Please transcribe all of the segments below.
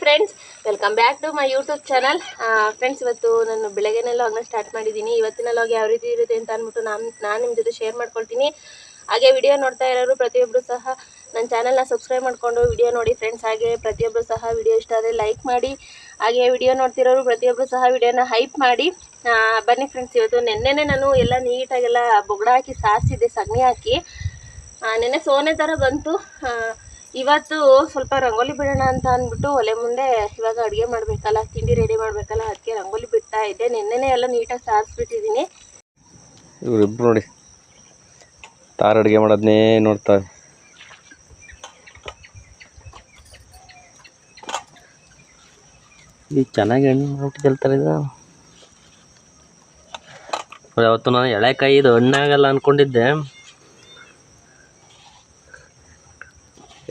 Friends, welcome back to my YouTube channel. Friends, ಇವತ್ತು ನಾನು ಬೆಳಗ್ಗೆನೆಲ್ಲ ಲಾಗ್ನ start ಮಾಡಿದ್ದೀನಿ. ಇವತ್ತಿನ ಲಾಗ್ ಯಾವ ರೀತಿ ಇರುತ್ತೆ ಅಂತ ಅಂದ್ಬಿಟ್ಟು ನಾನು ನಿಮ್ಮ ಜೊತೆ ಶೇರ್ ಮಾಡ್ಕೊಳ್ತೀನಿ. ಹಾಗೆ ವಿಡಿಯೋ ನೋಡ್ತಾ ಇರೋರು ಪ್ರತಿಯೊಬ್ಬರು ಸಹ ನನ್ನ ಚಾನಲ್ನ ಸಬ್ಸ್ಕ್ರೈಬ್ ಮಾಡಿಕೊಂಡು ವಿಡಿಯೋ ನೋಡಿ ಫ್ರೆಂಡ್ಸ್. ಹಾಗೆ ಪ್ರತಿಯೊಬ್ಬರು ಸಹ ವಿಡಿಯೋ ಇಷ್ಟ ಆದರೆ ಲೈಕ್ ಮಾಡಿ. ಹಾಗೆ ವಿಡಿಯೋ ನೋಡ್ತಿರೋರು ಪ್ರತಿಯೊಬ್ಬರು ಸಹ ವಿಡಿಯೋನ ಹೈಪ್ ಮಾಡಿ. ಬನ್ನಿ ಫ್ರೆಂಡ್ಸ್, ಇವತ್ತು ನೆನ್ನೆನೇ ನಾನು ಎಲ್ಲ ನೀಟಾಗೆಲ್ಲ ಬೊಗಡ ಹಾಕಿ ಸಾರಿಸಿದ್ದೆ, ಸಗಣಿ ಹಾಕಿ. ನೆನ್ನೆ ಸೋನೆ ಥರ ಬಂತು. ಇವತ್ತು ಸ್ವಲ್ಪ ರಂಗೋಲಿ ಬಿಡೋಣ ಅಂತ ಅಂದ್ಬಿಟ್ಟು ಒಲೆ ಮುಂದೆ ಇವಾಗ ಅಡುಗೆ ಮಾಡಬೇಕಲ್ಲ, ತಿಂಡಿ ರೆಡಿ ಮಾಡಬೇಕಲ್ಲ, ಅದಕ್ಕೆ ರಂಗೋಲಿ ಬಿಡ್ತಾ ಇದ್ದೆ. ನೆನ್ನೆನೇ ಎಲ್ಲ ನೀಟಾಗಿ ಸಾರಿಸ್ಬಿಟ್ಟಿದ್ದೀನಿ. ಇವರಿಬ್ರು ನೋಡಿ ತಾರ ಅಡುಗೆ ಮಾಡೋದನ್ನೇ ನೋಡ್ತಾರೆ. ಈಗ ಚೆನ್ನಾಗಿ ಹಣ್ಣು ಮಾಡ್ಬಿಟ್ಟು ಗೆಲ್ತಾರೆ. ಇದು ಯಾವತ್ತು ನಾನು ಎಳೆಕಾಯಿ ಇದು ಹಣ್ಣಾಗಲ್ಲ ಅಂದ್ಕೊಂಡಿದ್ದೆ.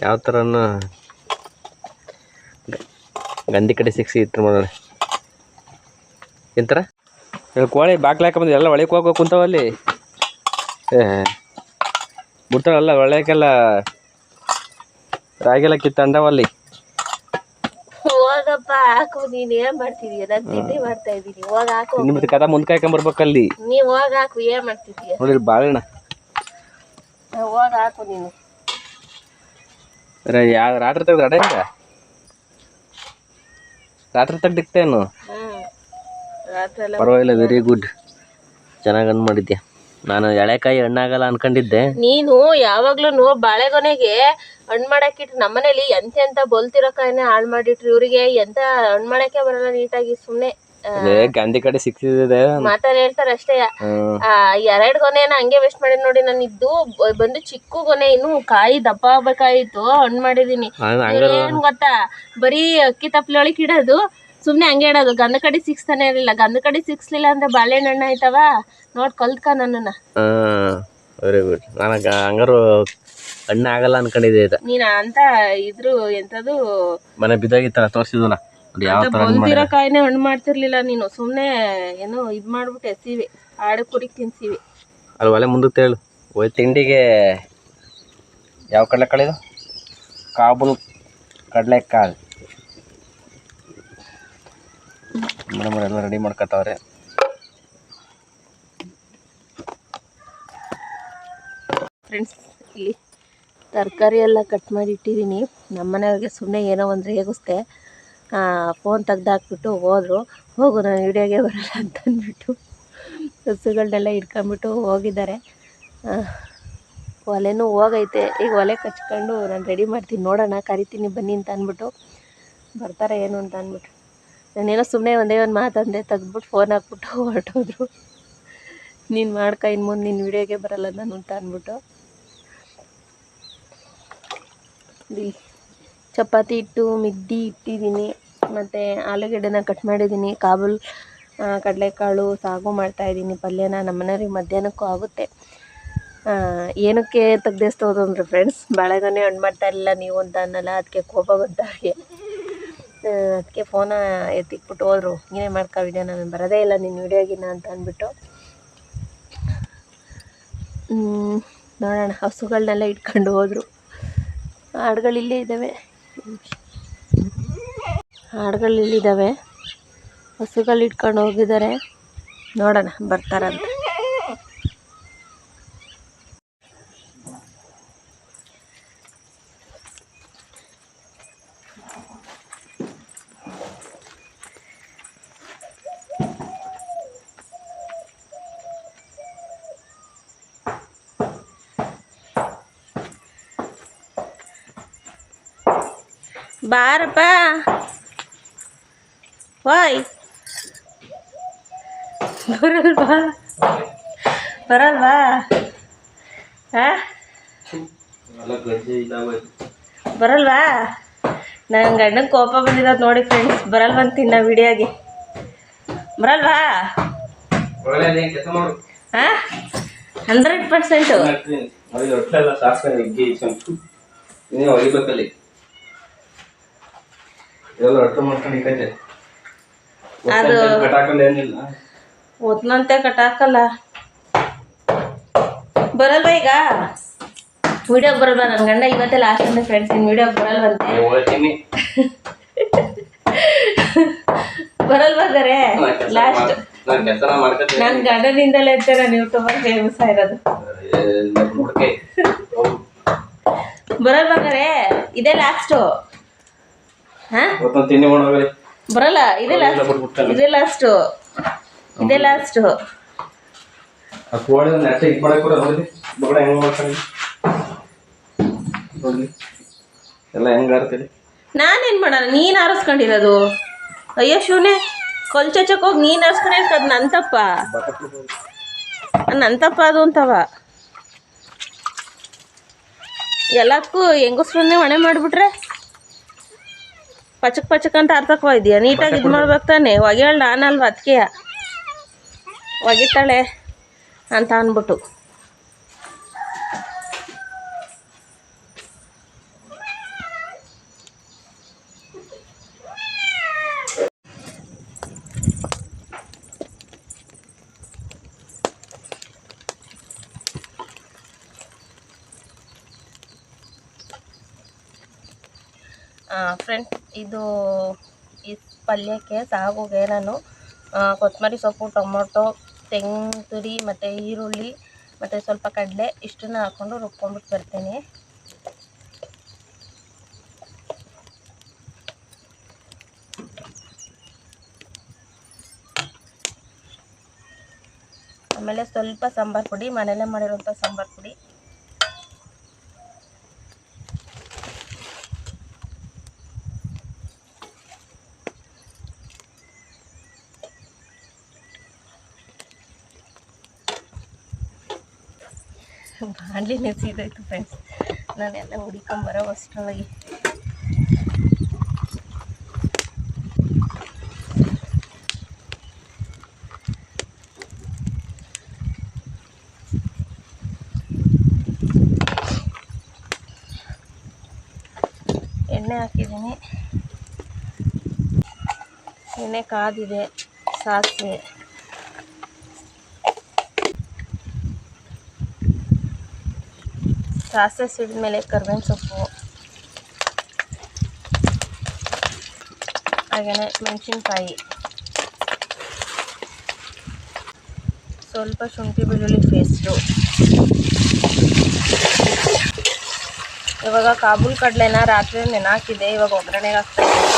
ಯಾವ ಥರನ ಗಂಧಿ ಕಡೆ ಸಿಕ್ಸಿ ಇತ್ತು ಮಾಡೋಣ ಎಂತರ ಕೋಳಿ ಬಾಗ್ಲು ಹಾಕೊಂಬಂದು ಎಲ್ಲ ಒಳಗೆ ಹೋಗೋ ಕುಂತವಲ್ಲಿ ಬಿಡ್ತಾವಲ್ಲ ಒಳ್ಳೆಕೆಲ್ಲ ರಾಗೆಲ್ಲ ಕಿತ್ತಂಡವಲ್ಲಿ. ಹೋಗಪ್ಪ ಹಾಕು, ನೀನ್ ಏನ್ ಮಾಡ್ತಿದೀಯ? ನಾನು ತಿಂಡಿ ಮಾಡ್ತಾ ಇದ್ದೀನಿ. ಹೋಗ ಹಾಕು. ನಿಮ್ದು ಕದ ಮುಂದೆ ಕಾಯ್ಕೊಂಬರ್ಬೇಕಲ್ಲಿ. ನೀವ್ ಹೋಗ ಹಾಕು, ಏನ್ ಮಾಡ್ತಿದೀಯ? ನೋಡಿ ಬಾಳೆಣ್ಣ ಹೋಗ ಹಾಕು ನೀನು. ಯಾವ ರಾತ್ರಿ ತೆಗ್ದು ಅಡ ಈಗ ರಾತ್ರಿ ತೆಗ್ದಿಕ್ತೇನು? ಪರವಾಗಿಲ್ಲ, ವೆರಿ ಗುಡ್. ಚೆನ್ನಾಗಿ ಹಣ್ಣು ಮಾಡಿದ್ಯಾ. ನಾನು ಎಳೆಕಾಯಿ ಹಣ್ಣಾಗಲ್ಲ ಅನ್ಕೊಂಡಿದ್ದೆ. ನೀನು ಯಾವಾಗ್ಲೂ ಬಾಳೆಗೊನೆಗೆ ಹಣ್ಣು ಮಾಡಾಕಿಟ್ರು. ನಮ್ಮನೇಲಿ ಎಂತ ಬೋಲ್ತಿರೋ ಕಾಯಿನೇ ಹಾಳು ಮಾಡಿಟ್ರು. ಇವ್ರಿಗೆ ಎಂತ ಹಣ್ಣು ಮಾಡಕ್ಕೆ ಬರಲ್ಲ ನೀಟಾಗಿ. ಸುಮ್ನೆ ಗಾಂಧಿ ಕಡೆ ಸಿಕ್ಕಿದೆ ಮಾತಾಡಿ ಹೇಳ್ತಾರ ಅಷ್ಟೇ. 2 ಗೊನೆನ ಹಂಗೆ ವೇಸ್ಟ್ ಮಾಡಿ ನೋಡಿ. ನಾನು ಇದ್ದು ಬಂದು ಚಿಕ್ಕ ಗೊನೆ, ಇನ್ನು ಕಾಯಿ ದಪ್ಪ ಆಗ್ಬೇಕಾಯ್ತು, ಹಣ್ಣು ಮಾಡಿದೀನಿ. ಏನ್ ಗೊತ್ತಾ, ಬರೀ ಅಕ್ಕಿ ತಪ್ಪಲೆ ಒಳಗೆ ಇಡೋದು, ಸುಮ್ನೆ ಹಂಗೆ ಇಡೋದು. ಗಂಧ ಕಡೆ ಸಿಕ್ಸ್ತಾನೆ ಇರಲಿಲ್ಲ. ಗಂಧ ಕಡೆ ಸಿಕ್ಸ್ಲಿಲ್ಲ ಅಂದ್ರೆ ಬಾಳೆಹಣ್ಣು ಆಯ್ತವ. ನೋಡ್ ಕಲ್ತ್ಕ ನನ್ನನ್ನ. Very good. ನನಗೆ ಹಂಗಾರು ಹಣ್ಣು ಆಗಲ್ಲ ಅನ್ಕೊಂಡಿದ್ದೆ. ನೀನ ಅಂತ ಇದ್ರು ಎಂತದು ಮನೆ ಬಿದ್ದಾಗಿತ್ತಲ್ಲ ತೋರಿಸಿದ್ವಲ್ಲ, ಬಂದಿರೋ ಕಾಯಿನೇ ಹಣ್ಣು ಮಾಡ್ತಿರ್ಲಿಲ್ಲ ನೀನು. ಸುಮ್ನೆ ಏನೋ ಇದ್ ಮಾಡ್ಬಿಟ್ಟು ಎಸಿವಿ, ಆಡು ಕುರಿಗೆ ತಿನ್ಸಿವಿ. ಅಲ್ಲಿ ಒಲೆ ಮುಂದಕ್ಕೆ ಹೇಳು. ತಿಂಡಿಗೆ ಯಾವ ಕಡಲೆಕಾಳು ಇದು? ಕಾಬೂಲ್ ಕಡಲೆಕಾಳು. ಮೇಡಮ್ ಎಲ್ಲ ರೆಡಿ ಮಾಡ್ಕೊತಾವ್ರೆ. ಫ್ರೆಂಡ್ಸ್, ಇಲ್ಲಿ ತರಕಾರಿ ಎಲ್ಲ ಕಟ್ ಮಾಡಿ ಇಟ್ಟಿದ್ದೀನಿ. ನಮ್ಮನೆಯವ್ರಿಗೆ ಸುಮ್ಮನೆ ಏನೋ ಒಂದು ರೇಗಿಸ್ದೆ. ಫೋನ್ ತೆಗ್ದಾಕ್ಬಿಟ್ಟು ಹೋದರು. ಹೋಗು, ನಾನು ವಿಡಿಯೋಗೆ ಬರಲ್ಲ ಅಂತ ಅಂದ್ಬಿಟ್ಟು ಹಸುಗಳನ್ನೆಲ್ಲ ಇಟ್ಕೊಂಡ್ಬಿಟ್ಟು ಹೋಗಿದ್ದಾರೆ. ಒಲೆನೂ ಹೋಗೈತೆ. ಈಗ ಒಲೆ ಕಚ್ಕೊಂಡು ನಾನು ರೆಡಿ ಮಾಡ್ತೀನಿ. ನೋಡೋಣ, ಕರಿತೀನಿ ಬನ್ನಿ ಅಂತ ಅಂದ್ಬಿಟ್ಟು. ಬರ್ತಾರೆ ಏನು ಅಂತ ಅಂದ್ಬಿಟ್ಟು ನಾನೇನೋ ಸುಮ್ಮನೆ ಒಂದೇ ಒಂದು ಮಾತಂದೆ, ತೆಗ್ದ್ಬಿಟ್ಟು ಫೋನ್ ಹಾಕ್ಬಿಟ್ಟು ಹೊರಟೋದ್ರು. ನೀನು ಮಾಡ್ಕ, ಇನ್ನು ಮುಂದೆ ನಿನ್ನ ವಿಡಿಯೋಗೆ ಬರಲ್ಲ ನಾನು ಅಂತ ಅಂದ್ಬಿಟ್ಟು. ಇಲ್ಲಿ ಚಪಾತಿ ಹಿಟ್ಟು ಮಿದ್ದಿ ಇಟ್ಟಿದ್ದೀನಿ, ಮತ್ತು ಆಲೂಗೆಡ್ಡೆನ ಕಟ್ ಮಾಡಿದ್ದೀನಿ. ಕಾಬೂಲ್ ಕಡಲೆಕಾಳು ಸಾಗು ಮಾಡ್ತಾಯಿದ್ದೀನಿ. ಪಲ್ಯನ ನಮ್ಮನೆಯವ್ರಿಗೆ ಮಧ್ಯಾಹ್ನಕ್ಕೂ ಆಗುತ್ತೆ. ಏನಕ್ಕೆ ತೆಗ್ದೆಸ್ತೋದು ಅಂದರೆ ಫ್ರೆಂಡ್ಸ್, ಬಾಳೆಗೊನೆ ಹಣ್ಣು ಮಾಡ್ತಾ ಇರಲಿಲ್ಲ ನೀವು ಅಂತ ಅನ್ನಲ್ಲ, ಅದಕ್ಕೆ ಕೋಪ ಬಂದಾಗೆ. ಅದಕ್ಕೆ ಫೋನ ಎತ್ತಿಕ್ಬಿಟ್ಟು ಹೋದರು. ನೀನೇ ಮಾಡ್ಕೊ ವಿಡಿಯೋ, ನಾನು ಬರೋದೇ ಇಲ್ಲ ನಿನ್ನ ವಿಡಿಯೋಗಿನ ಅಂತ ಅಂದ್ಬಿಟ್ಟು. ನೋಡೋಣ, ಹಸುಗಳನ್ನೆಲ್ಲ ಇಟ್ಕೊಂಡು ಹೋದರು. ಆಡುಗಳಿಲ್ಲೇ ಇದ್ದಾವೆ, ಆಡುಗಳಿಲ್ಲಿದ್ದಾವೆ. ಹಸುಗಳು ಇಟ್ಕೊಂಡು ಹೋಗಿದ್ದಾರೆ. ನೋಡೋಣ ಬರ್ತಾರಂತ. ಬಾರಪ್ಪ, ಓಯ್ ಬರಲ್ವಾ? ಬರಲ್ವಾ? ಬರಲ್ವಾ? ನನ್ನ ಗಂಡಂಗೆ ಕೋಪ ಬಂದಿರೋದು ನೋಡಿ ಫ್ರೆಂಡ್ಸ್. ಬರಲ್ವಂತೀನಿ ನಾ ವಿಡಿಯೋಗೆ. ಬರಲ್ವಾ? 100%. ಅದು ಒತ್ನಂತೆ ಕಟ್ಟಾಕಲ್ಲ. ಬರಲ್ವಾ ಈಗ? ವಿಡಿಯೋಗೆ ಬರಲ್ವಾ? ನನ್ನ ಗಂಡ ಇವತ್ತೇ ಲಾಸ್ಟ್ ಅಂದೆ ಫ್ರೆಂಡ್ಸ್, ನಿನ್ನ ವಿಡಿಯೋಗೆ ಬರಲ್ವಂತೆ. ಬರಲ್ವಾದರೆ ಲಾಸ್ಟ್ ನಾನು ಕೆಲಸ ಮಾಡ್ಕೊತೀನಿ. ನನ್ನ ಗಂಡನಿಂದಲೇ ಅಂತ ನಾನು ಯೂಟ್ಯೂಬರ್ ಫೇಮಸ್ ಆಗಿರೋದು. ಬರಲ್ವಾದರೆ ಇದೇ ಲಾಸ್ಟು. ಹಾಂ ತಿಂಡಿ ಮಾಡೋರಿ ಬರಲ್ಲ. ಇದೇ ಲಾಸ್ಟ್, ಇದೇ ಲಾಸ್ಟು, ಇದೇ ಲಾಸ್ಟು. ಆ ಕೋಳಿ ಒಂದು ನೆಟ್ಟ ಇದು ಮಾಡಕ್ಕೆ ಕೂಡ ನೋಡಿ ಬಗಡ ಹೆಂಗೆ ಮಾಡ್ತಾರೆ ನೋಡಿ ಎಲ್ಲ ಹೆಂಗೆ ಆಡ್ತೀರಿ. ನಾನೇನು ಮಾಡೋಣ, ನೀನು ಆರಿಸ್ಕೊಂಡಿರೋದು. ಅಯ್ಯೋ ಶಿವನೇ, ಕೊಲ್ಚಚ್ಚಕ್ಕೆ ಹೋಗಿ ನೀನು ಆರಿಸ್ಕೊಂಡಿರೋದು. ಅದು ನನ್ನ ತಪ್ಪ, ನನ್ನ ತಪ್ಪ ಅದು ಅಂತವ. ಎಲ್ಲದಕ್ಕೂ ಹೆಂಗಸ್ರನ್ನೇ ಹೊಣೆ ಮಾಡಿಬಿಟ್ರೆ ಪಚಕ್ ಪಚಕ್ ಅಂತ ಅರ್ಥಕ್ಕವ ಇದೆಯಾ? ನೀಟಾಗಿ ಇದು ಮಾಡ್ಬೇಕು ತಾನೆ. ಒಗೆಯಳು ನಾನಲ್ವ, ಅದಕ್ಕೆ ಒಗಿತಾಳೆ ಅಂತ ಅಂದ್ಬಿಟ್ಟು. ಫ್ರೆಂಡ್ಸ್, ಇದು ಈ ಪಲ್ಯಕ್ಕೆ ಸಾಗುಗೆ ನಾನು ಕೊತ್ತಂಬರಿ ಸೊಪ್ಪು, ಟೊಮೊಟೊ, ತೆಂಗಿನ ತುರಿ ಮತ್ತು ಈರುಳ್ಳಿ ಮತ್ತು ಸ್ವಲ್ಪ ಕಡಲೆ ಇಷ್ಟನ್ನು ಹಾಕ್ಕೊಂಡು ರುಬ್ಕೊಂಡ್ಬಿಟ್ಟು ಬರ್ತೀನಿ. ಆಮೇಲೆ ಸ್ವಲ್ಪ ಸಾಂಬಾರು ಪುಡಿ, ಮನೆಯಲ್ಲೇ ಮಾಡಿರೋಂಥ ಸಾಂಬಾರು ಪುಡಿ. ಬಾಣಲಿ ನೆನೆಸಿದ್ದಾಯ್ತು ಫ್ರೆಂಡ್ಸ್, ನಾನೆಲ್ಲ ಹುಡ್ಕೊಂಬರೋ ಅಷ್ಟರೊಳಗೆ. ಎಣ್ಣೆ ಹಾಕಿದ್ದೀನಿ, ಎಣ್ಣೆ ಕಾದಿದೆ. ಸಾಸಿವೆ, ಸಾಸಿವೆ ಸಿಡಿದ್ಮೇಲೆ ಕರ್ಬೇವಿನ ಸೊಪ್ಪು, ಹಾಗೆಯೇ ಮೆಣಸಿನ್ಕಾಯಿ, ಸ್ವಲ್ಪ ಶುಂಠಿ ಬೆಳ್ಳುಳ್ಳಿ ಪೇಸ್ಟು. ಇವಾಗ ಕಾಬೂಲ್ ಕಡಲೆನ ರಾತ್ರಿ ನೆನಾಕಿದೆ, ಇವಾಗ ಒಗ್ಗರಣೆಗೆ ಹಾಕ್ತಾಯಿದ್ದೀನಿ.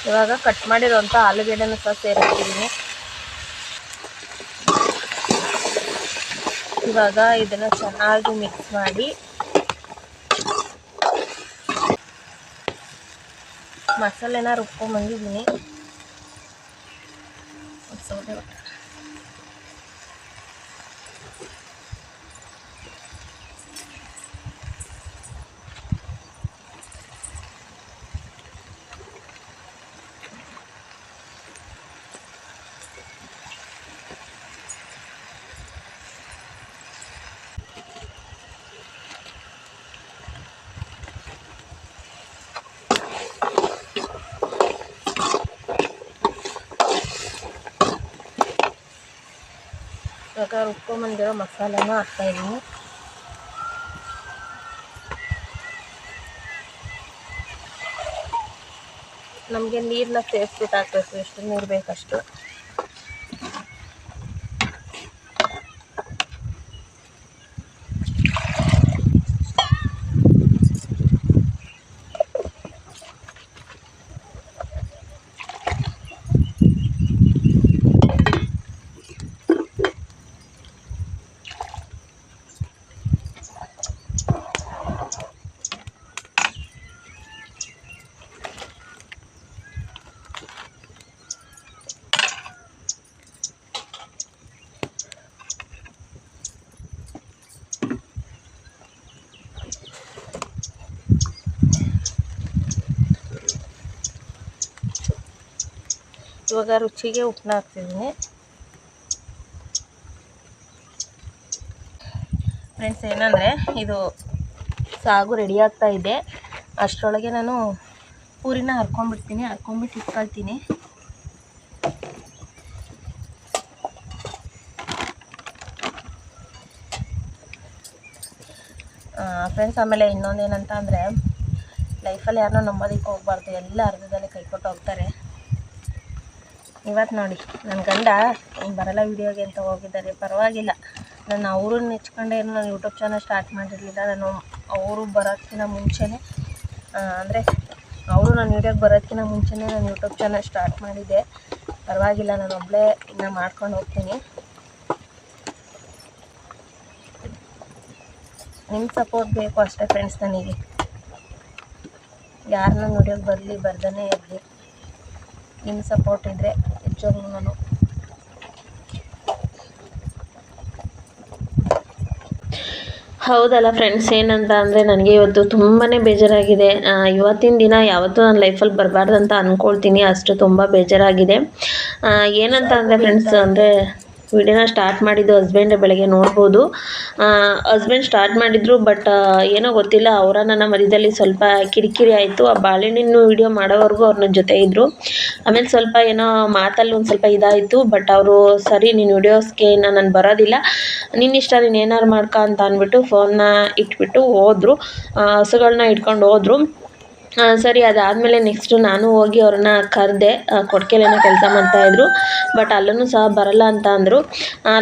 ಇವಾಗ ಕಟ್ ಮಾಡಿರೋಂಥ ಆಲೂಗೆಡ್ಡೆನ ಸಹ ಸೇರಿಸ್ತಿದ್ದೀನಿ. ಇವಾಗ ಇದನ್ನು ಚೆನ್ನಾಗಿ ಮಿಕ್ಸ್ ಮಾಡಿ ಮಸಾಲೆನ ರುಬ್ಕೊಂಡ್ಬಂದಿದ್ದೀನಿ. ಇವಾಗ ರುಬ್ಕೊಂಬಂದಿರೋ ಮಸಾಲೆನ ಹಾಕ್ತಾಯಿದ್ದೀನಿ. ನಮಗೆ ನೀರನ್ನ ಸೇರಿಸ್ಬಿಟ್ಟು ಹಾಕಬೇಕು, ಎಷ್ಟು ನೀರು ಬೇಕಷ್ಟು. ಇವಾಗ ರುಚಿಗೆ ಉಪ್ಪನ್ನ ಹಾಕ್ತಿದ್ದೀನಿ. ಫ್ರೆಂಡ್ಸ್, ಏನಂದರೆ ಇದು ಸಾಗು ರೆಡಿ ಆಗ್ತಾ ಇದೆ, ಅಷ್ಟರೊಳಗೆ ನಾನು ಪೂರಿನ ಹರ್ಕೊಂಡ್ಬಿಡ್ತೀನಿ. ಹರ್ಕೊಂಡ್ಬಿಟ್ಟು ಇಟ್ಕೊಳ್ತೀನಿ. ಫ್ರೆಂಡ್ಸ್. ಆಮೇಲೆ ಇನ್ನೊಂದೇನಂತ ಅಂದರೆ, ಲೈಫಲ್ಲಿ ಯಾರನ್ನೂ ನಂಬೋದಕ್ಕೆ ಹೋಗ್ಬಾರ್ದು, ಎಲ್ಲ ಅರ್ಧದಲ್ಲೇ ಕೈ ಕೊಟ್ಟು ಹೋಗ್ತಾರೆ. ಇವತ್ತು ನೋಡಿ ನನ್ನ ಗಂಡ ಬರಲ್ಲ ವೀಡಿಯೋಗೆ ಅಂತ ಹೋಗಿದ್ದಾರೆ. ಪರವಾಗಿಲ್ಲ, ನಾನು ಅವ್ರನ್ನ ನೆಚ್ಕೊಂಡೇನು ನಾನು ಯೂಟ್ಯೂಬ್ ಚಾನಲ್ ಸ್ಟಾರ್ಟ್ ಮಾಡಿರಲಿಲ್ಲ. ನಾನು ಅವರು ಬರೋದಕ್ಕಿಂತ ಮುಂಚೆನೇ ಅಂದರೆ ಅವರು ನನ್ನ ವೀಡಿಯೋಗೆ ಬರೋದಕ್ಕಿಂತ ಮುಂಚೆನೇ ನಾನು ಯೂಟ್ಯೂಬ್ ಚಾನಲ್ ಸ್ಟಾರ್ಟ್ ಮಾಡಿದ್ದೆ. ಪರವಾಗಿಲ್ಲ, ನಾನು ಒಬ್ಬಳೇ ಇನ್ನೂ ಮಾಡ್ಕೊಂಡು ಹೋಗ್ತೀನಿ. ನಿಮ್ಮ ಸಪೋರ್ಟ್ ಬೇಕು ಅಷ್ಟೇ ಫ್ರೆಂಡ್ಸ್. ನನಗೆ ಯಾರು ನನ್ನ ವೀಡಿಯೋಗೆ ಬರಲಿ ಬರ್ದೇ ಇರಲಿ, ನಿಮ್ಮ ಸಪೋರ್ಟ್ ಇದ್ದರೆ ನಿಜವಾಗ್ಲೂ ನಾನು ಹೌದಲ್ಲ ಫ್ರೆಂಡ್ಸ್. ಏನಂತ ಅಂದರೆ ನನಗೆ ಇವತ್ತು ತುಂಬಾ ಬೇಜಾರಾಗಿದೆ. ಇವತ್ತಿನ ದಿನ ಯಾವತ್ತೂ ನನ್ನ ಲೈಫಲ್ಲಿ ಬರಬಾರ್ದು ಅಂತ ಅಂದ್ಕೊಳ್ತೀನಿ, ಅಷ್ಟು ತುಂಬ ಬೇಜಾರಾಗಿದೆ. ಏನಂತ ಅಂದರೆ ಫ್ರೆಂಡ್ಸ್, ಅಂದರೆ ವಿಡಿಯೋನ ಸ್ಟಾರ್ಟ್ ಮಾಡಿದ್ದು ಹಸ್ಬೆಂಡ್ ಬೆಳಗ್ಗೆ ನೋಡ್ಬೋದು. ಹಸ್ಬೆಂಡ್ ಸ್ಟಾರ್ಟ್ ಮಾಡಿದರು, ಬಟ್ ಏನೋ ಗೊತ್ತಿಲ್ಲ, ಅವರ ನನ್ನ ಮಧ್ಯದಲ್ಲಿ ಸ್ವಲ್ಪ ಕಿರಿಕಿರಿ ಆಯಿತು. ಆ ಬಾಳೆಹಣ್ಣಿನ ವಿಡಿಯೋ ಮಾಡೋವರೆಗೂ ಅವ್ರ ನನ್ನ ಜೊತೆ ಇದ್ದರು. ಆಮೇಲೆ ಸ್ವಲ್ಪ ಏನೋ ಮಾತಲ್ಲಿ ಒಂದು ಸ್ವಲ್ಪ ಇದಾಯಿತು. ಬಟ್ ಅವರು ಸರಿ, ನೀನು ವಿಡಿಯೋಸ್ಗೆ ನಾನು ಬರೋದಿಲ್ಲ, ನಿನ್ನಿಷ್ಟ, ನೀನು ಏನಾರು ಮಾಡ್ಕ ಅಂತ ಅಂದ್ಬಿಟ್ಟು ಫೋನ್ನ ಇಟ್ಬಿಟ್ಟು ಹೋದರು. ಹಸುಗಳನ್ನ ಇಟ್ಕೊಂಡು ಹೋದರು. ಸರಿ, ಅದಾದಮೇಲೆ ನೆಕ್ಸ್ಟು ನಾನು ಹೋಗಿ ಅವ್ರನ್ನ ಕರೆದೆ. ಕೊಡ್ಕೆಲೇನೋ ಕೆಲಸ ಮಾಡ್ತಾಯಿದ್ರು, ಬಟ್ ಅಲ್ಲೂ ಸಹ ಬರಲ್ಲ ಅಂತ ಅಂದರು.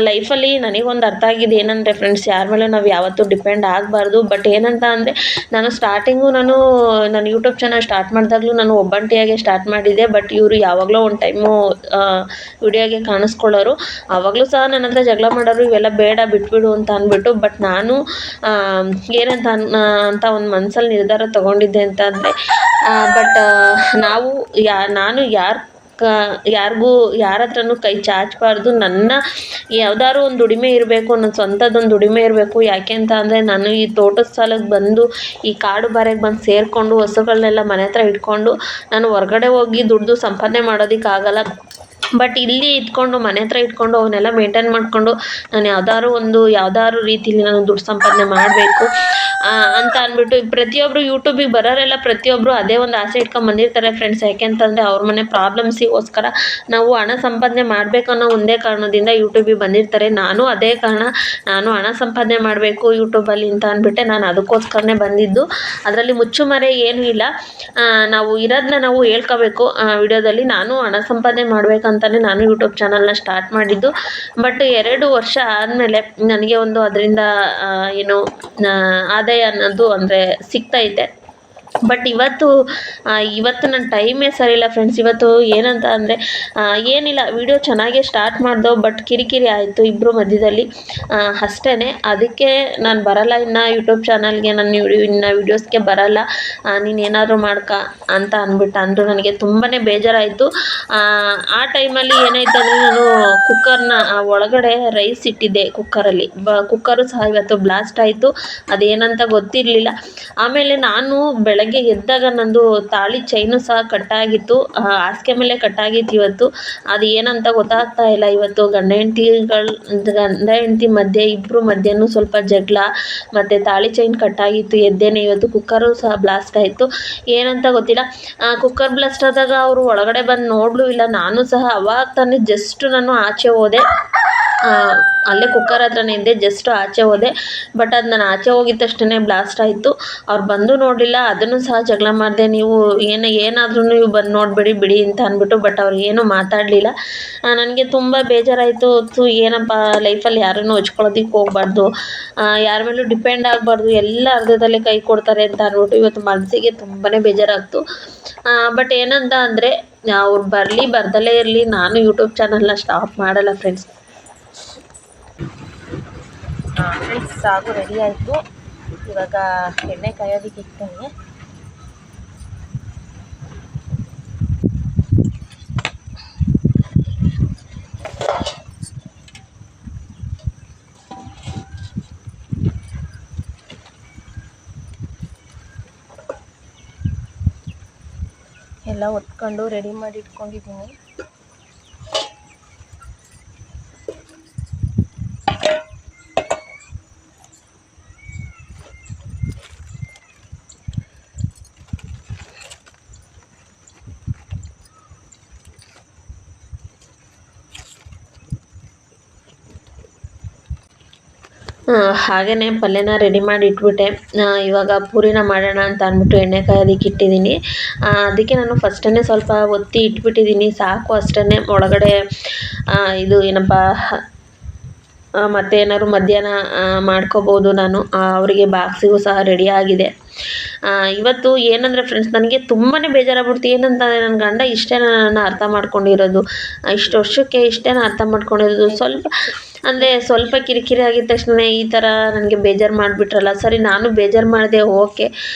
ಲೈಫಲ್ಲಿ ನನಗೊಂದು ಅರ್ಥ ಆಗಿದೆ ಏನಂದರೆ ಫ್ರೆಂಡ್ಸ್, ಯಾರ ಮೇಲೂ ನಾವು ಯಾವತ್ತೂ ಡಿಪೆಂಡ್ ಆಗಬಾರ್ದು. ಬಟ್ ಏನಂತ ಅಂದರೆ, ನಾನು ಸ್ಟಾರ್ಟಿಂಗು ನನ್ನ ಯೂಟ್ಯೂಬ್ ಚಾನಲ್ ಸ್ಟಾರ್ಟ್ ಮಾಡಿದಾಗಲೂ ನಾನು ಒಬ್ಬಂಟಿಯಾಗೆ ಸ್ಟಾರ್ಟ್ ಮಾಡಿದ್ದೆ. ಬಟ್ ಇವರು ಯಾವಾಗಲೂ ಒಂದು ಟೈಮು ವಿಡಿಯೋಗೆ ಕಾಣಿಸ್ಕೊಳ್ಳೋರು. ಆವಾಗಲೂ ಸಹ ನನ್ನ ಹತ್ರ ಜಗಳ ಮಾಡೋರು, ಇವೆಲ್ಲ ಬೇಡ ಬಿಟ್ಬಿಡು ಅಂತ ಅಂದ್ಬಿಟ್ಟು. ಬಟ್ ನಾನು ಏನಂತ ಅಂತ ಒಂದು ಮನಸ್ಸಲ್ಲಿ ನಿರ್ಧಾರ ತೊಗೊಂಡಿದ್ದೆ ಅಂತ ಅಂದರೆ, ಬಟ್ ನಾನು ಯಾರಿಗೂ ಯಾರ ಹತ್ರನೂ ಕೈ ಚಾಚಬಾರ್ದು. ನನ್ನ ಯಾವ್ದಾದ್ರು ಒಂದು ದುಡಿಮೆ ಇರಬೇಕು, ನನ್ನ ಸ್ವಂತದೊಂದು ದುಡಿಮೆ ಇರಬೇಕು. ಯಾಕೆ ಅಂತ ಅಂದರೆ, ನಾನು ಈ ತೋಟದ ಸಾಲಕ್ಕೆ ಬಂದು ಈ ಕಾಡು ಬಾರಿಗೆ ಬಂದು ಸೇರಿಕೊಂಡು ಹಸುಗಳನ್ನೆಲ್ಲ ಮನೆ ಹತ್ರ ಇಟ್ಕೊಂಡು ನಾನು ಹೊರಗಡೆ ಹೋಗಿ ದುಡ್ದು ಸಂಪಾದನೆ ಮಾಡೋದಕ್ಕಾಗಲ್ಲ. ಬಟ್ ಇಲ್ಲಿ ಇಟ್ಕೊಂಡು ಮನೆ ಹತ್ರ ಇಟ್ಕೊಂಡು ಅವನ್ನೆಲ್ಲ ಮೇಂಟೈನ್ ಮಾಡಿಕೊಂಡು ನಾನು ಯಾವ್ದಾದ್ರು ರೀತಿಲಿ ನಾನು ದುಡ್ಡು ಸಂಪಾದನೆ ಮಾಡಬೇಕು ಅಂತ ಅಂದ್ಬಿಟ್ಟು ಪ್ರತಿಯೊಬ್ಬರು ಯೂಟ್ಯೂಬಿಗೆ ಬರೋರೆಲ್ಲ ಪ್ರತಿಯೊಬ್ಬರು ಅದೇ ಒಂದು ಆಸೆ ಇಟ್ಕೊಂಡು ಬಂದಿರ್ತಾರೆ ಫ್ರೆಂಡ್ಸ್. ಯಾಕೆಂತಂದರೆ ಅವ್ರ ಮನೆ ಪ್ರಾಬ್ಲಮ್ಸಿಗೋಸ್ಕರ ನಾವು ಹಣ ಸಂಪಾದನೆ ಮಾಡಬೇಕನ್ನೋ ಒಂದೇ ಕಾರಣದಿಂದ ಯೂಟ್ಯೂಬಿಗೆ ಬಂದಿರ್ತಾರೆ. ನಾನು ಅದೇ ಕಾರಣ, ನಾನು ಹಣ ಸಂಪಾದನೆ ಮಾಡಬೇಕು ಯೂಟ್ಯೂಬಲ್ಲಿ ಅಂತ ಅಂದ್ಬಿಟ್ಟೆ ನಾನು ಅದಕ್ಕೋಸ್ಕರನೇ ಬಂದಿದ್ದು. ಅದರಲ್ಲಿ ಮುಚ್ಚುಮರೆ ಏನೂ ಇಲ್ಲ. ನಾವು ಇರೋದನ್ನ ನಾವು ಹೇಳ್ಕೋಬೇಕು ವಿಡಿಯೋದಲ್ಲಿ. ನಾನು ಹಣ ಸಂಪಾದನೆ ಮಾಡಬೇಕಂತಲೇ ನಾನು ಯೂಟ್ಯೂಬ್ ಚಾನಲ್ನ ಸ್ಟಾರ್ಟ್ ಮಾಡಿದ್ದು. ಬಟ್ 2 ವರ್ಷ ಆದಮೇಲೆ ನನಗೆ ಒಂದು ಅದರಿಂದ ಆದಾಯ ಅನ್ನೋದು ಅಂದರೆ ಸಿಗ್ತೈತೆ. ಬಟ್ ಇವತ್ತು ನನ್ನ ಟೈಮೇ ಸರಿಯಿಲ್ಲ ಫ್ರೆಂಡ್ಸ್. ಇವತ್ತು ಏನಂತ ಅಂದರೆ, ಏನಿಲ್ಲ, ವಿಡಿಯೋ ಚೆನ್ನಾಗೇ ಸ್ಟಾರ್ಟ್ ಮಾಡ್ದೋ, ಬಟ್ ಕಿರಿಕಿರಿ ಆಯಿತು ಇಬ್ಬರು ಮಧ್ಯದಲ್ಲಿ ಅಷ್ಟೇ. ಅದಕ್ಕೆ ನಾನು ಬರಲ್ಲ ಇನ್ನು ಯೂಟ್ಯೂಬ್ ಚಾನಲ್ಗೆ, ಇನ್ನು ವೀಡಿಯೋಸ್ಗೆ ಬರಲ್ಲ, ನೀನು ಏನಾದರೂ ಮಾಡ್ಕ ಅಂತ ಅಂದರು. ನನಗೆ ತುಂಬಾ ಬೇಜಾರಾಯಿತು. ಆ ಟೈಮಲ್ಲಿ ಏನಾಯ್ತು ಅಂದರೆ, ನಾನು ಕುಕ್ಕರ್ನ ಒಳಗಡೆ ರೈಸ್ ಇಟ್ಟಿದ್ದೆ ಕುಕ್ಕರಲ್ಲಿ. ಕುಕ್ಕರು ಸಹ ಇವತ್ತು ಬ್ಲಾಸ್ಟ್ ಆಯಿತು. ಅದೇನಂತ ಗೊತ್ತಿರಲಿಲ್ಲ. ಆಮೇಲೆ ನಾನು ಬೆಳಗ್ಗೆ ಎದ್ದಾಗ ನಂದು ತಾಳಿ ಚೈನು ಸಹ ಕಟ್ಟಾಗಿತ್ತು, ಹಾಸಿಗೆ ಮೇಲೆ ಕಟ್ಟಾಗಿತ್ತು ಇವತ್ತು. ಅದು ಏನಂತ ಗೊತ್ತಾಗ್ತಾ ಇಲ್ಲ. ಇವತ್ತು ಗಂಡ ಹೆಂಡತಿ ಮಧ್ಯೆ ಇಬ್ಬರು ಮಧ್ಯೆನೂ ಸ್ವಲ್ಪ ಜಗಳ, ಮತ್ತು ತಾಳಿ ಚೈನ್ ಕಟ್ಟಾಗಿತ್ತು. ಎದ್ದೇನೆ ಇವತ್ತು ಕುಕ್ಕರು ಸಹ ಬ್ಲಾಸ್ಟ್ ಆಯಿತು. ಏನಂತ ಗೊತ್ತಿಲ್ಲ. ಕುಕ್ಕರ್ ಬ್ಲಾಸ್ಟ್ ಆದಾಗ ಅವರು ಒಳಗಡೆ ಬಂದು ನೋಡಲೂ ಇಲ್ಲ. ನಾನು ಸಹ ಅವಾಗ ತಾನೇ ಜಸ್ಟ್ ನಾನು ಆಚೆ ಹೋದೆ, ಅಲ್ಲೇ ಕುಕ್ಕರ್ ಹತ್ರನೇ ಇದ್ದೆ, ಜಸ್ಟ್ ಆಚೆ ಹೋದೆ. ಬಟ್ ಅದು ನಾನು ಆಚೆ ಹೋಗಿದ ತಕ್ಷಣ ಬ್ಲಾಸ್ಟ್ ಆಯಿತು. ಅವ್ರು ಬಂದು ನೋಡಲಿಲ್ಲ. ಅದನ್ನು ಸಹ ಜಗಳ ಮಾಡಿದೆ, ನೀವು ಏನಾದ್ರೂ ನೀವು ಬಂದು ನೋಡಬೇಡಿ ಬಿಡಿ ಅಂತ ಅಂದ್ಬಿಟ್ಟು. ಬಟ್ ಅವ್ರು ಏನೂ ಮಾತಾಡಲಿಲ್ಲ. ನನಗೆ ತುಂಬ ಬೇಜಾರಾಯಿತು. ಏನಪ್ಪ, ಲೈಫಲ್ಲಿ ಯಾರನ್ನೂ ಹಚ್ಕೊಳ್ಳೋದಕ್ಕೆ ಹೋಗ್ಬಾರ್ದು, ಯಾರ ಮೇಲೂ ಡಿಪೆಂಡ್ ಆಗಬಾರ್ದು, ಎಲ್ಲ ಅರ್ಧದಲ್ಲೇ ಕೈ ಕೊಡ್ತಾರೆ ಅಂತ ಅಂದ್ಬಿಟ್ಟು ಇವತ್ತು ಮನಸ್ಸಿಗೆ ತುಂಬಾ ಬೇಜಾರಾಗ್ತು. ಬಟ್ ಏನಂತ ಅಂದರೆ, ಅವ್ರು ಬರಲಿ ಬರ್ದಲೇ ಇರಲಿ, ನಾನು ಯೂಟ್ಯೂಬ್ ಚಾನಲ್ನ ಸ್ಟಾಪ್ ಮಾಡಲ್ಲ ಫ್ರೆಂಡ್ಸ್. ಸಾಗು ರೆಡಿ ಆಯಿತು. ಇವಾಗ ಎಣ್ಣೆ ಕಾಯೋದಕ್ಕೆ ಇಡ್ತೀನಿ. ಎಲ್ಲ ಒತ್ಕೊಂಡು ರೆಡಿ ಮಾಡಿ ಇಟ್ಕೊಂಡಿದ್ದೀನಿ. ಹಾಗೆಯೇ ಪಲ್ಯನ ರೆಡಿ ಮಾಡಿ ಇಟ್ಬಿಟ್ಟೆ. ಇವಾಗ ಪೂರಿನ ಮಾಡೋಣ ಅಂತ ಅಂದ್ಬಿಟ್ಟು ಎಣ್ಣೆ ಕಾಯೋದಕ್ಕೆ ಇಟ್ಟಿದ್ದೀನಿ. ಅದಕ್ಕೆ ನಾನು ಫಸ್ಟೇ ಸ್ವಲ್ಪ ಒತ್ತಿ ಇಟ್ಬಿಟ್ಟಿದ್ದೀನಿ, ಸಾಕು ಅಷ್ಟೇ. ಒಳಗಡೆ ಇದು ಏನಪ್ಪ ಮತ್ತೇನಾದ್ರು ಮಧ್ಯಾಹ್ನ ಮಾಡ್ಕೋಬೋದು ನಾನು. ಅವರಿಗೆ ಬಾಕ್ಸಿಗೂ ಸಹ ರೆಡಿ ಆಗಿದೆ. ಇವತ್ತು ಏನಂದರೆ ಫ್ರೆಂಡ್ಸ್, ನನಗೆ ತುಂಬಾ ಬೇಜಾರಾಗ್ಬಿಡ್ತು. ಏನಂತ ನನ್ನ ಗಂಡ ಇಷ್ಟೇ ನನ್ನ ಅರ್ಥ ಮಾಡ್ಕೊಂಡಿರೋದು, ಇಷ್ಟು ವರ್ಷಕ್ಕೆ ಇಷ್ಟೇನ ಅರ್ಥ ಮಾಡ್ಕೊಂಡಿರೋದು. ಸ್ವಲ್ಪ ಕಿರಿಕಿರಿ ಆಗಿದ ತಕ್ಷಣ ಈ ಥರ ನನಗೆ ಬೇಜಾರು ಮಾಡಿಬಿಟ್ರಲ್ಲ. ಸರಿ, ನಾನು ಬೇಜಾರು ಮಾಡಿದೆ, ಓಕೆ,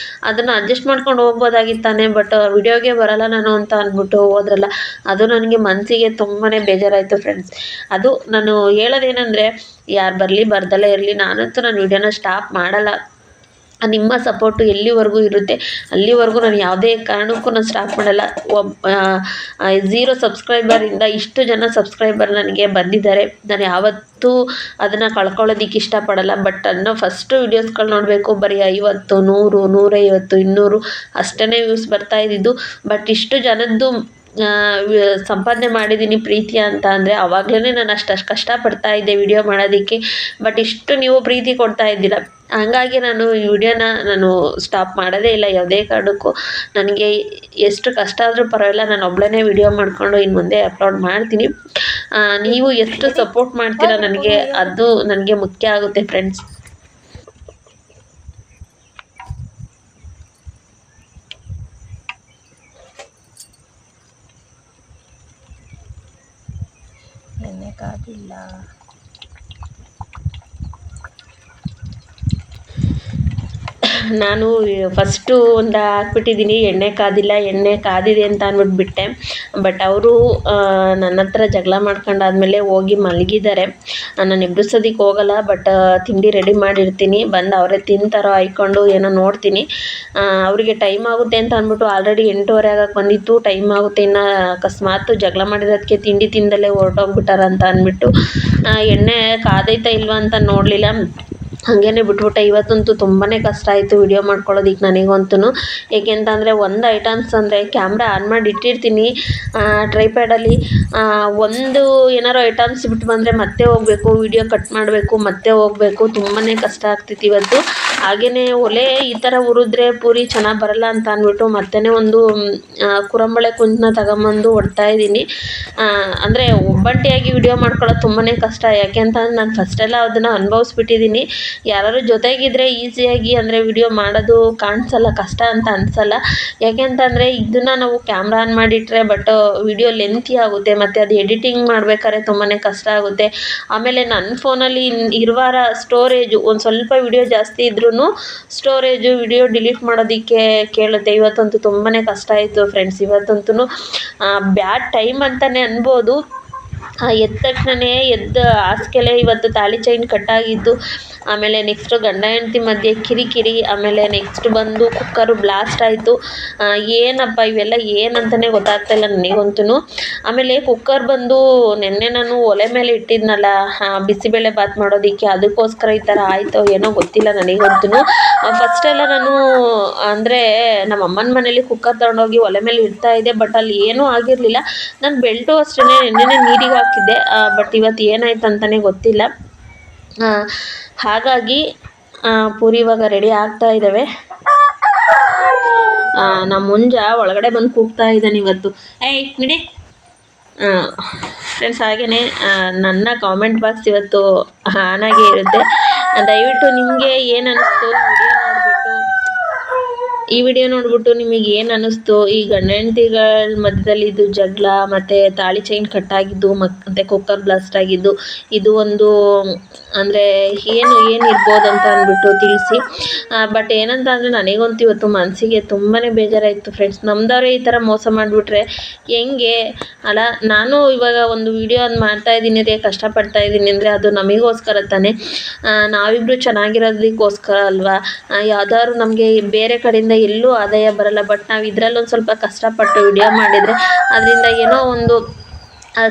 ಅದನ್ನು ಅಡ್ಜಸ್ಟ್ ಮಾಡ್ಕೊಂಡು ಹೋಗ್ಬೋದಾಗಿತ್ತಾನೆ. ಬಟ್ ವಿಡಿಯೋಗೆ ಬರಲ್ಲ ನಾನು ಅಂತ ಅಂದ್ಬಿಟ್ಟು ಹೋದ್ರಲ್ಲ, ಅದು ನನಗೆ ಮನಸ್ಸಿಗೆ ತುಂಬಾ ಬೇಜಾರಾಯಿತು ಫ್ರೆಂಡ್ಸ್. ಅದು ನಾನು ಹೇಳೋದೇನೆಂದರೆ, ಯಾರು ಬರಲಿ ಬರ್ದಲ್ಲೇ ಇರಲಿ, ನಾನಂತೂ ನನ್ನ ವಿಡಿಯೋನ ಸ್ಟಾಪ್ ಮಾಡಲ್ಲ. ನಿಮ್ಮ ಸಪೋರ್ಟು ಎಲ್ಲಿವರೆಗೂ ಇರುತ್ತೆ ಅಲ್ಲಿವರೆಗೂ ನಾನು ಯಾವುದೇ ಕಾರಣಕ್ಕೂ ನಾನು ಸ್ಟಾಪ್ ಮಾಡಲ್ಲ. 0 ಸಬ್ಸ್ಕ್ರೈಬರಿಂದ ಇಷ್ಟು ಜನ ಸಬ್ಸ್ಕ್ರೈಬರ್ ನನಗೆ ಬಂದಿದ್ದಾರೆ. ನಾನು ಯಾವತ್ತೂ ಅದನ್ನು ಕಳ್ಕೊಳ್ಳೋದಕ್ಕೆ ಇಷ್ಟಪಡಲ್ಲ. ಬಟ್ ಅನ್ನೋ ಫಸ್ಟು ವೀಡಿಯೋಸ್ಗಳು ನೋಡಬೇಕು, ಬರೀ 50, 100, 150, 200 ಅಷ್ಟೇ ವ್ಯೂಸ್ ಬರ್ತಾ ಇದ್ದಿದ್ದು. ಬಟ್ ಇಷ್ಟು ಜನದ್ದು ಸಂಪಾದನೆ ಮಾಡಿದ್ದೀನಿ ಪ್ರೀತಿ ಅಂತ ಅಂದರೆ, ಆವಾಗಲೇ ನಾನು ಅಷ್ಟು ಕಷ್ಟಪಡ್ತಾ ಇದ್ದೆ ವಿಡಿಯೋ ಮಾಡೋದಕ್ಕೆ. ಬಟ್ ಇಷ್ಟು ನೀವು ಪ್ರೀತಿ ಕೊಡ್ತಾ ಇದ್ದಿಲ್ಲ. ಹಂಗಾಗಿ ನಾನು ಈ ವಿಡಿಯೋನ ಸ್ಟಾಪ್ ಮಾಡೋದೇ ಇಲ್ಲ ಯಾವುದೇ ಕಾರಣಕ್ಕೂ. ನನಗೆ ಎಷ್ಟು ಕಷ್ಟ ಆದರೂ ಪರವಾಗಿಲ್ಲ, ನಾನು ಒಬ್ಬಳೇ ವಿಡಿಯೋ ಮಾಡಿಕೊಂಡು ಇನ್ನು ಮುಂದೆ ಅಪ್ಲೋಡ್ ಮಾಡ್ತೀನಿ. ನೀವು ಎಷ್ಟು ಸಪೋರ್ಟ್ ಮಾಡ್ತೀರಾ ನನಗೆ, ಅದು ನನಗೆ ಮುಖ್ಯ ಆಗುತ್ತೆ ಫ್ರೆಂಡ್ಸ್. ಎಣ್ಣೆ ಕಾದಿಲ್ಲ. ನಾನು ಫಸ್ಟು ಒಂದು ಹಾಕ್ಬಿಟ್ಟಿದ್ದೀನಿ, ಎಣ್ಣೆ ಕಾದಿದೆ ಅಂತ ಅಂದ್ಬಿಟ್ಟು ಬಿಟ್ಟೆ. ಬಟ್ ಅವರು ನನ್ನ ಹತ್ರ ಜಗಳ ಮಾಡ್ಕೊಂಡಾದ್ಮೇಲೆ ಹೋಗಿ ಮಲಗಿದ್ದಾರೆ. ನಾನು ಎಬ್ಬಿಸೋದಕ್ಕೆ ಹೋಗಲ್ಲ, ಬಟ್ ತಿಂಡಿ ರೆಡಿ ಮಾಡಿರ್ತೀನಿ, ಬಂದು ಅವರೇ ತಿಂತಾರೋ ಹಾಯ್ಕೊಂಡು ಏನೋ ನೋಡ್ತೀನಿ. ಅವರಿಗೆ ಟೈಮ್ ಆಗುತ್ತೆ ಅಂತ ಅಂದ್ಬಿಟ್ಟು ಆಲ್ರೆಡಿ 8:15 ಆಗಕ್ಕೆ ಬಂದಿತ್ತು. ಟೈಮ್ ಆಗುತ್ತೆ, ಇನ್ನು ಅಕಸ್ಮಾತ್ ಜಗಳ ಮಾಡಿರೋದಕ್ಕೆ ತಿಂಡಿ ತಿಂದಲೇ ಹೊರಟೋಗ್ಬಿಟ್ಟಾರ ಅಂತ ಅಂದ್ಬಿಟ್ಟು ಎಣ್ಣೆ ಕಾದೈತಾ ಇಲ್ವಾ ಅಂತ ನೋಡಲಿಲ್ಲ, ಹಾಗೇ ಬಿಟ್ಬಿಟ್ಟೆ. ಇವತ್ತಂತೂ ತುಂಬಾ ಕಷ್ಟ ಆಯಿತು ವಿಡಿಯೋ ಮಾಡ್ಕೊಳ್ಳೋದಕ್ಕೆ ನನಗಂತೂ. ಏಕೆಂತಂದರೆ ಒಂದು ಐಟಮ್ಸ್ ಅಂದರೆ ಕ್ಯಾಮ್ರಾ ಆನ್ ಮಾಡಿ ಇಟ್ಟಿರ್ತೀನಿ ಟ್ರೈಪ್ಯಾಡಲ್ಲಿ, ಒಂದು ಏನಾರು ಐಟಮ್ಸ್ ಬಿಟ್ಟು ಬಂದರೆ ಮತ್ತೆ ಹೋಗಬೇಕು, ವಿಡಿಯೋ ಕಟ್ ಮಾಡಬೇಕು, ಮತ್ತೆ ಹೋಗಬೇಕು. ತುಂಬಾ ಕಷ್ಟ ಆಗ್ತಿತ್ತು ಇವತ್ತು. ಹಾಗೆಯೇ ಒಲೆ ಈ ಥರ ಉರಿದ್ರೆ ಪೂರಿ ಚೆನ್ನಾಗಿ ಬರಲ್ಲ ಅಂತ ಅಂದ್ಬಿಟ್ಟು ಮತ್ತೆ ಒಂದು ಕುರಂಬಳೆ ಕುಂಚನ ತಗೊಂಬಂದು ಹೊಡ್ತಾಯಿದ್ದೀನಿ. ಅಂದರೆ ಒಬ್ಬಂಟಿಯಾಗಿ ವಿಡಿಯೋ ಮಾಡ್ಕೊಳ್ಳೋದು ತುಂಬಾ ಕಷ್ಟ. ಯಾಕೆ ಅಂತಂದ್ರೆ ನಾನು ಫಸ್ಟೆಲ್ಲ ಅದನ್ನು ಅನುಭವಿಸ್ಬಿಟ್ಟಿದ್ದೀನಿ. ಯಾರಾದ್ರು ಜೊತೆಗಿದ್ರೆ ಈಸಿಯಾಗಿ ಅಂದರೆ ವಿಡಿಯೋ ಮಾಡೋದು ಕಾಣಿಸಲ್ಲ, ಕಷ್ಟ ಅಂತ ಅನಿಸಲ್ಲ. ಯಾಕೆ ಅಂತಂದರೆ ಇದನ್ನು ನಾವು ಕ್ಯಾಮ್ರಾ ಆನ್ ಮಾಡಿಟ್ರೆ ಬಟ್ ವಿಡಿಯೋ ಲೆಂತಿ ಆಗುತ್ತೆ, ಮತ್ತು ಅದು ಎಡಿಟಿಂಗ್ ಮಾಡ್ಬೇಕಾದ್ರೆ ತುಂಬಾ ಕಷ್ಟ ಆಗುತ್ತೆ. ಆಮೇಲೆ ನನ್ನ ಫೋನಲ್ಲಿ ಇರುವಾರ ಸ್ಟೋರೇಜು ಒಂದು ಸ್ವಲ್ಪ ವಿಡಿಯೋ ಜಾಸ್ತಿ ಇದ್ರೂ ಸ್ಟೋರೇಜು ವಿಡಿಯೋ ಡಿಲೀಟ್ ಮಾಡೋದಕ್ಕೆ ಕೇಳುತ್ತೆ. ಇವತ್ತಂತೂ ತುಂಬಾ ಕಷ್ಟ ಆಯಿತು ಫ್ರೆಂಡ್ಸ್. ಇವತ್ತಂತೂ ಬ್ಯಾಡ್ ಟೈಮ್ ಅಂತಲೇ ಅನ್ಬೋದು. ಎದ್ದ ತಕ್ಷಣವೇ ಹಾಸಿಗೆಲೇ ಇವತ್ತು ತಾಳಿ ಚೈನ್ ಕಟ್ಟಾಗಿದ್ದು. ಆಮೇಲೆ ನೆಕ್ಸ್ಟು ಗಂಡ ಹೆಂಡತಿ ಮಧ್ಯೆ ಕಿರಿಕಿರಿ. ಆಮೇಲೆ ನೆಕ್ಸ್ಟ್ ಬಂದು ಕುಕ್ಕರು ಬ್ಲಾಸ್ಟ್ ಆಯಿತು. ಏನಪ್ಪ ಇವೆಲ್ಲ ಏನಂತಲೇ ಗೊತ್ತಾಗ್ತಾಯಿಲ್ಲ ನನಗಂತೂ. ಆಮೇಲೆ ಕುಕ್ಕರ್ ಬಂದು ನೆನ್ನೆ ನಾನು ಒಲೆ ಮೇಲೆ ಇಟ್ಟಿದ್ನಲ್ಲ ಬಿಸಿಬೇಳೆ ಬಾತ್ ಮಾಡೋದಕ್ಕೆ, ಅದಕ್ಕೋಸ್ಕರ ಈ ಥರ ಆಯಿತೋ ಏನೋ ಗೊತ್ತಿಲ್ಲ ನನಗಂತೂ. ಫಸ್ಟೆಲ್ಲ ನಾನು ಅಂದರೆ ನಮ್ಮ ಅಮ್ಮನ ಮನೇಲಿ ಕುಕ್ಕರ್ ತೊಗೊಂಡೋಗಿ ಒಲೆ ಮೇಲೆ ಇಡ್ತಾಯಿದ್ದೆ, ಬಟ್ ಅಲ್ಲಿ ಏನೂ ಆಗಿರಲಿಲ್ಲ. ನಾನು ಬೆಲ್ಟು ಅಷ್ಟೇ ನೆನ್ನೆ ನೀರಿಗೆ ಹಾಕಿದ್ದೆ, ಬಟ್ ಇವತ್ತು ಏನಾಯ್ತು ಅಂತಲೇ ಗೊತ್ತಿಲ್ಲ. ಹಾಗಾಗಿ ಪೂರಿ ಇವಾಗ ರೆಡಿ ಆಗ್ತಾ ಇದ್ದಾವೆ. ನಮ್ಮ ಮುಂಜ ಒಳಗಡೆ ಬಂದು ಕೂಗ್ತಾ ಇದ್ದಾನೆ ಇವತ್ತು. ಏಯ್ ನಡಿ ಫ್ರೆಂಡ್ಸ್. ಹಾಗೆಯೇ ನನ್ನ ಕಾಮೆಂಟ್ ಬಾಕ್ಸ್ ಇವತ್ತು ಆನಾಗೇ ಇರುತ್ತೆ. ದಯವಿಟ್ಟು ನಿಮಗೆ ಏನು ಅನ್ನಿಸ್ತು ಈ ವಿಡಿಯೋ ನೋಡ್ಬಿಟ್ಟು ನಿಮಗೆ ಏನು ಅನ್ನಿಸ್ತು? ಈ ಗಂಡ ಹೆಂಡತಿಗಳ ಮಧ್ಯದಲ್ಲಿ ಇದು ಜಗಳ, ಮತ್ತು ತಾಳಿ ಚೈನ್ ಕಟ್ಟಾಗಿದ್ದು, ಮತ್ತು ಕುಕ್ಕರ್ ಬ್ಲಾಸ್ಟ್ ಆಗಿದ್ದು, ಇದು ಒಂದು ಅಂದರೆ ಏನು ಇರ್ಬೋದಂತ ಅಂದ್ಬಿಟ್ಟು ತಿಳಿಸಿ. ಬಟ್ ಏನಂತ ಅಂದರೆ ನನಗಂತೂ ಇವತ್ತು ಮನಸ್ಸಿಗೆ ತುಂಬಾ ಬೇಜಾರಾಯಿತು ಫ್ರೆಂಡ್ಸ್. ನಮ್ಮದವರೇ ಈ ಥರ ಮೋಸ ಮಾಡಿಬಿಟ್ರೆ ಹೆಂಗೆ ಅಲ್ಲ? ನಾನು ಇವಾಗ ಒಂದು ವಿಡಿಯೋ ಮಾಡ್ತಾಯಿದ್ದೀನಿ ರೀ, ಕಷ್ಟಪಡ್ತಾ ಇದ್ದೀನಿ ಅಂದರೆ ಅದು ನಮಗೋಸ್ಕರ ತಾನೇ. ನಾವಿಬ್ಬರು ಚೆನ್ನಾಗಿರೋದಕ್ಕೋಸ್ಕರ ಅಲ್ವಾ? ಯಾವ್ದಾದ್ರು ನಮಗೆ ಬೇರೆ ಕಡೆಯಿಂದ ಎಲ್ಲೂ ಆದಾಯ ಬರಲ್ಲ. ಬಟ್ ನಾವು ಇದರಲ್ಲೊಂದು ಸ್ವಲ್ಪ ಕಷ್ಟಪಟ್ಟು ವಿಡಿಯೋ ಮಾಡಿದರೆ ಅದರಿಂದ ಏನೋ ಒಂದು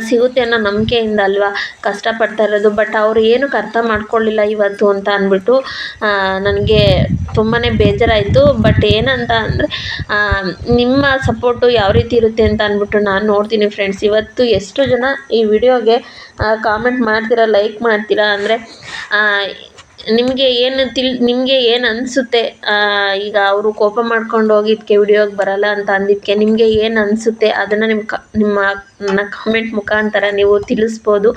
ಸಿಗುತ್ತೆ ಅನ್ನೋ ನಂಬಿಕೆಯಿಂದ ಅಲ್ವಾ ಕಷ್ಟಪಡ್ತಾ ಇರೋದು. ಬಟ್ ಅವರು ಏನಕ್ಕೆ ಅರ್ಥ ಮಾಡ್ಕೊಳ್ಳಿಲ್ಲ ಇವತ್ತು ಅಂತ ಅಂದ್ಬಿಟ್ಟು ನನಗೆ ತುಂಬಾ ಬೇಜಾರಾಯಿತು. ಬಟ್ ಏನಂತ ಅಂದರೆ ನಿಮ್ಮ ಸಪೋರ್ಟು ಯಾವ ರೀತಿ ಇರುತ್ತೆ ಅಂತ ಅಂದ್ಬಿಟ್ಟು ನಾನು ನೋಡ್ತೀನಿ ಫ್ರೆಂಡ್ಸ್. ಇವತ್ತು ಎಷ್ಟು ಜನ ಈ ವಿಡಿಯೋಗೆ ಕಾಮೆಂಟ್ ಮಾಡ್ತೀರಾ, ಲೈಕ್ ಮಾಡ್ತೀರಾ ಅಂದರೆ ನಿಮಗೆ ಏನು ಅನಿಸುತ್ತೆ, ಈಗ ಅವರು ಕೋಪ ಮಾಡ್ಕೊಂಡು ಹೋಗಿದ್ದಕ್ಕೆ ವಿಡಿಯೋಗೆ ಬರಲ್ಲ ಅಂತ ಅಂದಿದ್ದಕ್ಕೆ ನಿಮಗೆ ಏನು ಅನಿಸುತ್ತೆ ಅದನ್ನು ನನ್ನ ಕಾಮೆಂಟ್ ಮುಖಾಂತರ ನೀವು ತಿಳಿಸ್ಬೋದು.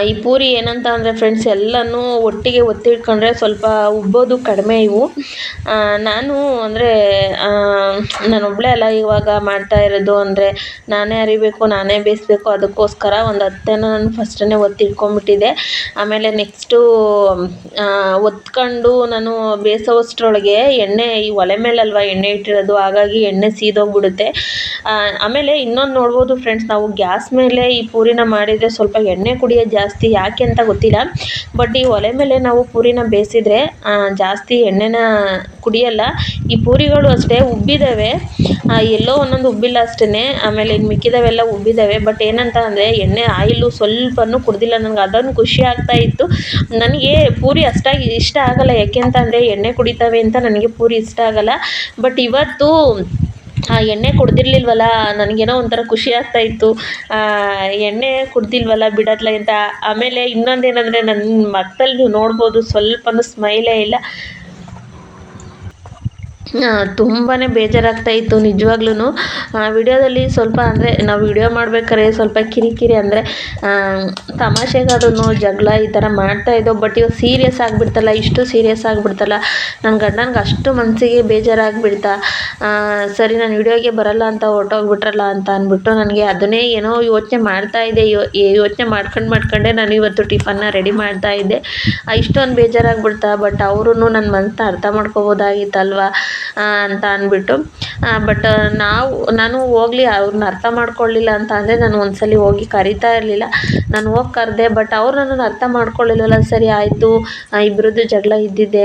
ಈ ಪೂರಿ ಏನಂತ ಅಂದರೆ ಫ್ರೆಂಡ್ಸ್, ಎಲ್ಲನೂ ಒಟ್ಟಿಗೆ ಒತ್ತಿಟ್ಕೊಂಡ್ರೆ ಸ್ವಲ್ಪ ಉಬ್ಬೋದು ಕಡಿಮೆ ಇವು. ನಾನು ಅಂದರೆ ನಾನೊಬ್ಬಳೇ ಅಲ್ಲ ಇವಾಗ ಮಾಡ್ತಾ ಇರೋದು, ಅಂದರೆ ನಾನೇ ಅರಿಬೇಕು, ನಾನೇ ಬೇಯಿಸ್ಬೇಕು. ಅದಕ್ಕೋಸ್ಕರ ಒಂದು 10 ನಾನು ಫಸ್ಟೇ ಒತ್ತಿಟ್ಕೊಂಡ್ಬಿಟ್ಟಿದ್ದೆ. ಆಮೇಲೆ ನೆಕ್ಸ್ಟು ಒತ್ಕೊಂಡು ನಾನು ಬೇಯಿಸೋಷ್ಟ್ರೊಳಗೆ ಎಣ್ಣೆ ಈ ಒಲೆ ಮೇಲಲ್ವ ಎಣ್ಣೆ ಇಟ್ಟಿರೋದು, ಹಾಗಾಗಿ ಎಣ್ಣೆ ಸೀದೋಗ್ಬಿಡುತ್ತೆ. ಆಮೇಲೆ ಇನ್ನೊಂದು ನೋಡ್ಬೋದು ಫ್ರೆಂಡ್ಸ್, ನಾವು ಗ್ಯಾಸ್ ಮೇಲೆ ಈ ಪೂರಿನ ಮಾಡಿದರೆ ಸ್ವಲ್ಪ ಎಣ್ಣೆ ಕುಡಿಯೋದು ಜಾಸ್ತಿ, ಯಾಕೆ ಅಂತ ಗೊತ್ತಿಲ್ಲ. ಬಟ್ ಈ ಒಲೆ ಮೇಲೆ ನಾವು ಪೂರಿನ ಬೇಯಿಸಿದ್ರೆ ಜಾಸ್ತಿ ಎಣ್ಣೆನ ಕುಡಿಯಲ್ಲ. ಈ ಪೂರಿಗಳು ಅಷ್ಟೇ ಉಬ್ಬಿದ್ದಾವೆ, ಎಲ್ಲೋ ಒಂದೊಂದು ಉಬ್ಬಿಲ್ಲ ಅಷ್ಟೇ. ಆಮೇಲೆ ಇನ್ನು ಮಿಕ್ಕಿದವೆಲ್ಲ ಉಬ್ಬಿದ್ದಾವೆ. ಬಟ್ ಏನಂತ ಅಂದರೆ ಎಣ್ಣೆ ಆಯಿಲು ಸ್ವಲ್ಪನೂ ಕುಡ್ದಿಲ್ಲ. ನನಗೆ ಅದೊಂದು ಖುಷಿ ಆಗ್ತಾ ಇತ್ತು. ನನಗೆ ಪೂರಿ ಅಷ್ಟಾಗಿ ಇಷ್ಟ ಆಗಲ್ಲ, ಯಾಕೆ ಅಂತ ಅಂದರೆ ಎಣ್ಣೆ ಕುಡಿತವೆ ಅಂತ ನನಗೆ ಪೂರಿ ಇಷ್ಟ ಆಗಲ್ಲ. ಬಟ್ ಇವತ್ತು ಎಣ್ಣೆ ಕುಡ್ದಿರ್ಲಿಲ್ವಲ್ಲ, ನನಗೇನೋ ಒಂಥರ ಖುಷಿ ಆಗ್ತಾಯಿತ್ತು, ಎಣ್ಣೆ ಕುಡ್ದಿಲ್ವಲ್ಲ ಬಿಡತ್ಲ ಅಂತ. ಆಮೇಲೆ ಇನ್ನೊಂದೇನೆಂದರೆ ನನ್ನ ಮಕ್ಕದಲ್ಲಿ ನೀವು ನೋಡ್ಬೋದು ಸ್ವಲ್ಪನೂ ಸ್ಮೈಲೇ ಇಲ್ಲ. ತುಂಬಾ ಬೇಜಾರಾಗ್ತಾಯಿತ್ತು ನಿಜವಾಗ್ಲೂ. ವಿಡಿಯೋದಲ್ಲಿ ಸ್ವಲ್ಪ ಅಂದರೆ ನಾವು ವಿಡಿಯೋ ಮಾಡ್ಬೇಕಾದ್ರೆ ಸ್ವಲ್ಪ ಕಿರಿಕಿರಿ ಅಂದರೆ ತಮಾಷೆಗಾದ್ರೂ ಜಗಳ ಈ ಥರ ಮಾಡ್ತಾಯಿದ್ದೋ. ಬಟ್ ಇವಾಗ ಸೀರಿಯಸ್ ಆಗಿಬಿಡ್ತಲ್ಲ, ಇಷ್ಟು ಸೀರಿಯಸ್ ಆಗಿಬಿಡ್ತಲ್ಲ. ನನ್ನ ಗಂಡನಿಗೆ ಅಷ್ಟು ಮನಸ್ಸಿಗೆ ಬೇಜಾರಾಗಿಬಿಡ್ತಾ, ಸರಿ ನಾನು ವಿಡಿಯೋಗೆ ಬರಲ್ಲ ಅಂತ ಹೊರಟೋಗ್ಬಿಟ್ರಲ್ಲ ಅಂತ ಅಂದ್ಬಿಟ್ಟು ನನಗೆ ಅದನ್ನೇ ಏನೋ ಯೋಚನೆ ಮಾಡ್ತಾಯಿದ್ದೆ. ಯೋಚನೆ ಮಾಡ್ಕೊಂಡೆ ನಾನು ಇವತ್ತು ಟಿಫನ್ನ ರೆಡಿ ಮಾಡ್ತಾಯಿದ್ದೆ. ಇಷ್ಟೊಂದು ಬೇಜಾರಾಗ್ಬಿಡ್ತಾ. ಬಟ್ ಅವರು ನನ್ನ ಮನಸ್ಸನ್ನ ಅರ್ಥ ಮಾಡ್ಕೋಬೋದಾಗಿತ್ತಲ್ವ ಅಂತ ಅಂದ್ಬಿಟ್ಟು. ಬಟ್ ನಾನು ಹೋಗಲಿ, ಅವ್ರನ್ನ ಅರ್ಥ ಮಾಡ್ಕೊಳ್ಳಿಲ್ಲ ಅಂತ ಅಂದರೆ ನಾನು ಒಂದ್ಸಲಿ ಹೋಗಿ ಕರಿತಾ ಇರಲಿಲ್ಲ. ನಾನು ಹೋಗಿ ಕರೆದೆ, ಬಟ್ ಅವ್ರು ನನ್ನನ್ನು ಅರ್ಥ ಮಾಡ್ಕೊಳ್ಳಿಲ್ಲವಲ್ಲ. ಸರಿ ಆಯಿತು, ಇಬ್ಬರದ್ದು ಜಗಳ ಇದ್ದಿದ್ದೆ,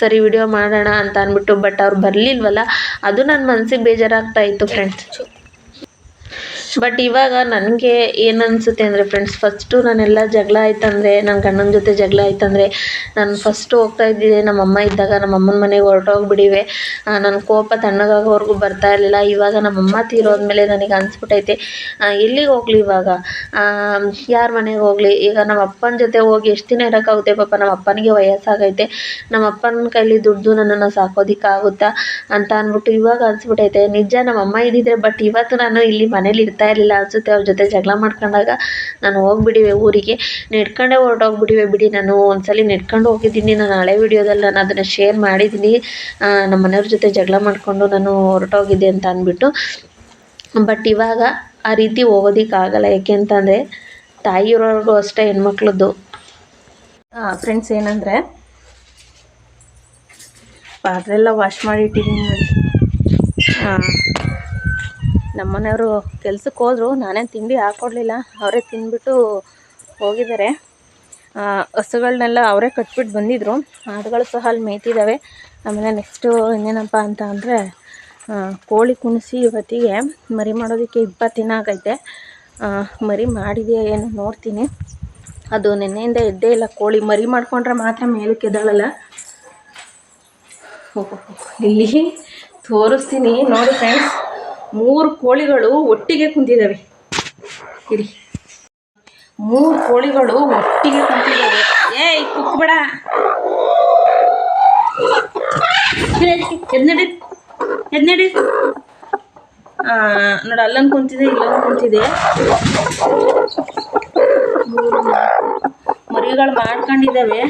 ಸರಿ ವಿಡಿಯೋ ಮಾಡೋಣ ಅಂತ ಅಂದ್ಬಿಟ್ಟು. ಬಟ್ ಅವ್ರು ಬರಲಿಲ್ವಲ್ಲ, ಅದು ನನ್ನ ಮನಸ್ಸಿಗೆ ಬೇಜಾರಾಗ್ತಾಯಿತ್ತು ಫ್ರೆಂಡ್ಸ್. ಬಟ್ ಇವಾಗ ನನಗೆ ಏನು ಅನಿಸುತ್ತೆ ಅಂದರೆ ಫ್ರೆಂಡ್ಸ್, ಫಸ್ಟು ನಾನೆಲ್ಲ ಜಗಳ ಆಯ್ತಂದರೆ, ನನ್ನ ಗಂಡನ ಜೊತೆ ಜಗಳ ಆಯ್ತಂದರೆ ನಾನು ಫಸ್ಟು ಹೋಗ್ತಾ ಇದ್ದಿದ್ದೆ ನಮ್ಮಮ್ಮ ಇದ್ದಾಗ. ನಮ್ಮಮ್ಮನ ಮನೆಗೆ ಹೊರಟೋಗ್ಬಿಟ್ಟಿವೆ. ನನ್ನ ಕೋಪ ತಣ್ಣಗಾಗೋವರೆಗೂ ಬರ್ತಾ ಇರಲಿಲ್ಲ. ಇವಾಗ ನಮ್ಮಮ್ಮ ತೀರೋದ್ಮೇಲೆ ನನಗೆ ಅನಿಸ್ಬಿಟ್ಟೈತೆ, ಎಲ್ಲಿಗೆ ಹೋಗಲಿ ಇವಾಗ, ಯಾರ ಮನೆಗೆ ಹೋಗಲಿ. ಈಗ ನಮ್ಮ ಅಪ್ಪನ ಜೊತೆ ಹೋಗಿ ಎಷ್ಟು ದಿನ ಇರೋಕ್ಕಾಗುತ್ತೆ. ಪಾಪ ನಮ್ಮ ಅಪ್ಪನಿಗೆ ವಯಸ್ಸಾಗೈತೆ, ನಮ್ಮ ಅಪ್ಪನ ಕೈಲಿ ದುಡ್ಡು ನನ್ನನ್ನು ಸಾಕೋದಕ್ಕಾಗುತ್ತಾ ಅಂತ ಅಂದ್ಬಿಟ್ಟು ಇವಾಗ ಅನಿಸ್ಬಿಟ್ಟೈತೆ. ನಿಜ ನಮ್ಮಮ್ಮ ಇದ್ದಿದ್ರೆ, ಬಟ್ ಇವತ್ತು ನಾನು ಇಲ್ಲಿ ಮನೇಲಿ ಇರ್ತಾ ಇರಲಿಲ್ಲ ಅನಿಸುತ್ತೆ. ಅವ್ರ ಜೊತೆ ಜಗಳ ಮಾಡ್ಕೊಂಡಾಗ ನಾನು ಹೋಗ್ಬಿಟ್ಟಿವೆ ಊರಿಗೆ, ನೆಡ್ಕೊಂಡೇ ಹೊರಟೋಗ್ಬಿಟ್ಟಿವೆ ಬಿಡಿ. ನಾನು ಒಂದ್ಸಲಿ ನೆಡ್ಕೊಂಡು ಹೋಗಿದ್ದೀನಿ, ನಾನು ಹಳೆ ವಿಡಿಯೋದಲ್ಲಿ ನಾನು ಅದನ್ನು ಶೇರ್ ಮಾಡಿದ್ದೀನಿ. ನಮ್ಮ ಮನೆಯವ್ರ ಜೊತೆ ಜಗಳ ಮಾಡಿಕೊಂಡು ನಾನು ಹೊರಟೋಗಿದ್ದೆ ಅಂತ ಅಂದ್ಬಿಟ್ಟು. ಬಟ್ ಇವಾಗ ಆ ರೀತಿ ಹೋಗೋದಕ್ಕಾಗಲ್ಲ, ಯಾಕೆ ಅಂತಂದರೆ ತಾಯಿಯವ್ರಿಗೂ ಅಷ್ಟೇ ಹೆಣ್ಮಕ್ಳದ್ದು. ಫ್ರೆಂಡ್ಸ್ ಏನಂದರೆ ಪಾತ್ರೆಲ್ಲ ವಾಶ್ ಮಾಡಿಟ್ಟಿದ್ದೀನಿ ನೋಡಿ. ನಮ್ಮ ಮನೆಯವರು ಕೆಲ್ಸಕ್ಕೆ ಹೋದರು, ನಾನೇನು ತಿಂಡಿ ಹಾಕ್ಕೊಡ್ಲಿಲ್ಲ, ಅವರೇ ತಿಂದ್ಬಿಟ್ಟು ಹೋಗಿದ್ದಾರೆ. ಹಸುಗಳನ್ನೆಲ್ಲ ಅವರೇ ಕಟ್ಬಿಟ್ಟು ಬಂದಿದ್ದರು. ಆಡುಗಳು ಸಹ ಅಲ್ಲಿ ಮೇಯ್ತಿದ್ದಾವೆ. ಆಮೇಲೆ ನೆಕ್ಸ್ಟು ಇನ್ನೇನಪ್ಪ ಅಂತ ಅಂದರೆ ಕೋಳಿ ಕುಣಿಸಿ ಇವತ್ತಿಗೆ ಮರಿ ಮಾಡೋದಕ್ಕೆ 20 ದಿನ ಆಗೈತೆ. ಮರಿ ಮಾಡಿದೆಯಾ ಏನು ನೋಡ್ತೀನಿ. ಅದು ನೆನ್ನೆಯಿಂದ ಎದ್ದೇ ಇಲ್ಲ. ಕೋಳಿ ಮರಿ ಮಾಡ್ಕೊಂಡ್ರೆ ಮಾತ್ರ ಮೇಲಕ್ಕೆ ಎದ್ದೇಳಲ್ಲ. ಇಲ್ಲಿ ತೋರಿಸ್ತೀನಿ ನೋಡಿ ಫ್ರೆಂಡ್ಸ್, 3 ಕೋಳಿಗಳು ಒಟ್ಟಿಗೆ ಕುಂತಿದ್ದಾವೆ. ಇರಿ, 3 ಕೋಳಿಗಳು ಒಟ್ಟಿಗೆ ಕುಂತಿದ್ದಾವೆ. ಏಯ್ ಕುಕ್ಬೇಡ, ಎದ್ನಡಿ ನೋಡಿ. ಅಲ್ಲೊಂದು ಕುಂತಿದೆ, ಇಲ್ಲೊಂದು ಕುಂತಿದೆ. 3 ಮರಿಗಳು ಮಾಡ್ಕೊಂಡಿದ್ದಾವೆ.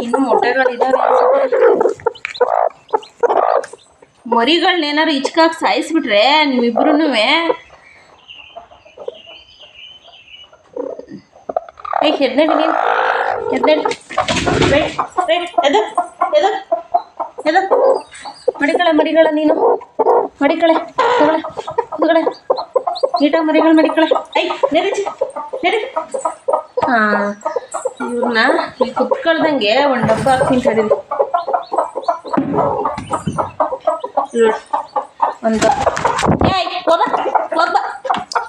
ಇನ್ನು ಮೊಟ್ಟೆಗಳಿದ್ದಾವೆ. ಮರಿಗಳನ್ನೇನಾರು ಇಚ್ಕಾಗಿ ಸಾಯಿಸ್ಬಿಟ್ರೆ ನೀವಿಬ್ರು ಎದ್ನಡಿ ನೀನು, ಎದ್ನಡಿ ಎದ ಮಡಿಕಳೆ ಮರಿಗಳ ನೀನು ಮಡಿಕಳೆ ತಗೊಳೆ ನೀಟಾಗಿ ಮರಿಗಳು ಮಡಿಕಳೆ. ನಡಿ. ಇವ್ರನ್ನ ಇಲ್ಲಿ ಕುತ್ಕೊಳ್ದಂಗೆ ಒಂದು ಡಬ್ಬ ಹಾಕ್ತೀನಿ ತಡೀರಿ. ಒಂದು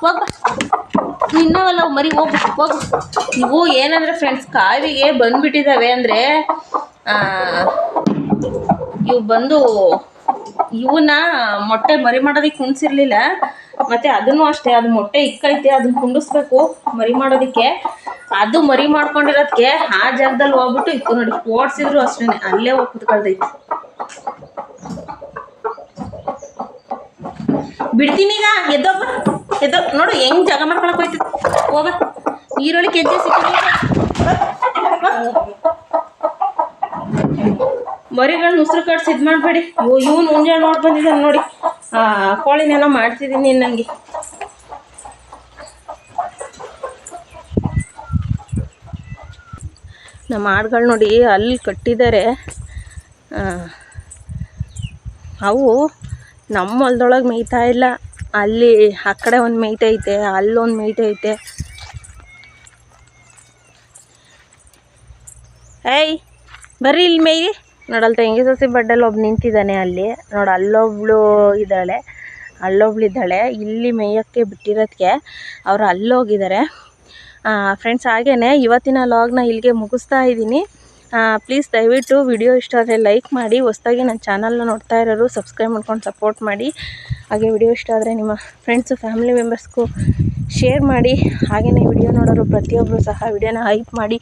ಹೋಗ ಇನ್ನವಲ್ಲ ಮರಿ ಹೋಗು. ನೀವು ಏನಂದರೆ ಫ್ರೆಂಡ್ಸ್, ಕಾವಿಗೆ ಬಂದುಬಿಟ್ಟಿದ್ದಾವೆ ಅಂದರೆ ಇವು ಬಂದು ಇವನ್ನ ಮೊಟ್ಟೆ ಮರಿ ಮಾಡೋದಕ್ಕೆ ಕುಣಿಸಿರ್ಲಿಲ್ಲ, ಮತ್ತು ಅದನ್ನು ಅಷ್ಟೇ, ಅದು ಮೊಟ್ಟೆ ಇಕ್ಕೈತೆ, ಅದನ್ನ ಕುಂಡಿಸ್ಬೇಕು ಮರಿ ಮಾಡೋದಕ್ಕೆ. ಅದು ಮರಿ ಮಾಡ್ಕೊಂಡಿರೋದಕ್ಕೆ ಆ ಜಾಗದಲ್ಲಿ ಹೋಗ್ಬಿಟ್ಟು ಇತ್ತು ನೋಡಿ, ಓಡಿಸಿದ್ರು ಅಷ್ಟೇ, ಅಲ್ಲೇ ಹೋಗಿ ಕುತ್ಕೊಳ್ದೈತೆ. ಬಿಡ್ತೀನಿ ಈಗ, ಎದ್ದೋ ನೋಡು ಹೆಂಗ್ ಜಾಗ ಮಾಡ್ಕೊಳಕ್ ಹೋಯ್ತದೆ. ಹೋಗ, ನೀರೊಳಗೆ ಹೆಜ್ಜೆ ಸಿಕ್ಕಿದೆ. ಮರಿಗಳನ್ನ ಉಸಿರು ಕಟ್ಸಿ ಇದು ಮಾಡಬೇಡಿ. ಇವನು ಮುಂಜಾನೆ ನೋಡಿ ಬಂದಿದ್ದಾನೆ ನೋಡಿ, ಕೋಳಿನೇನೋ ಮಾಡ್ತಿದ್ದೀನಿ ನನಗೆ. ನಮ್ಮ ಆಡುಗಳು ನೋಡಿ ಅಲ್ಲಿ ಕಟ್ಟಿದ್ದಾರೆ. ಅವು ನಮ್ಮ ಹೊಲದೊಳಗೆ ಮೇಯ್ತಾ ಇಲ್ಲ, ಅಲ್ಲಿ ಆ ಕಡೆ ಒಂದು ಮೇಯ್ತೈತೆ, ಅಲ್ಲೊಂದು ಮೇಯ್ತೈತೆ. ಏಯ್ ಬರ್ರಿ ಇಲ್ಲಿ ಮೇಯ್ರಿ. ನೋಡಲ್ ತೆಂಗಿ ಸಸಿ ಬಡ್ಡಲ್ಲಿ ಒಬ್ಬ ನಿಂತಿದ್ದಾನೆ ಅಲ್ಲಿ ನೋಡಿ, ಅಲ್ಲೊಬ್ಳು ಇದ್ದಾಳೆ, ಅಲ್ಲೊಬ್ಳಿದ್ದಾಳೆ. ಇಲ್ಲಿ ಮೇಯೋಕ್ಕೆ ಬಿಟ್ಟಿರೋದಕ್ಕೆ ಅವರು ಅಲ್ಲೋಗಿದ್ದಾರೆ. ಫ್ರೆಂಡ್ಸ್, ಹಾಗೇ ಇವತ್ತಿನ ಲಾಗ್ನ ಇಲ್ಲಿಗೆ ಮುಗಿಸ್ತಾ ಇದ್ದೀನಿ. ಪ್ಲೀಸ್ ದಯವಿಟ್ಟು ವಿಡಿಯೋ ಇಷ್ಟ ಆದರೆ ಲೈಕ್ ಮಾಡಿ, ಹೊಸದಾಗಿ ನನ್ನ ಚಾನಲ್ನ ನೋಡ್ತಾ ಇರೋರು ಸಬ್ಸ್ಕ್ರೈಬ್ ಮಾಡ್ಕೊಂಡು ಸಪೋರ್ಟ್ ಮಾಡಿ. ಹಾಗೆ ವಿಡಿಯೋ ಇಷ್ಟ ಆದರೆ ನಿಮ್ಮ ಫ್ರೆಂಡ್ಸು ಫ್ಯಾಮಿಲಿ ಮೆಂಬರ್ಸ್ಗೂ ಶೇರ್ ಮಾಡಿ. ಹಾಗೆಯೇ ವಿಡಿಯೋ ನೋಡೋರು ಪ್ರತಿಯೊಬ್ಬರು ಸಹ ವಿಡಿಯೋನ ಹೈಪ್ ಮಾಡಿ.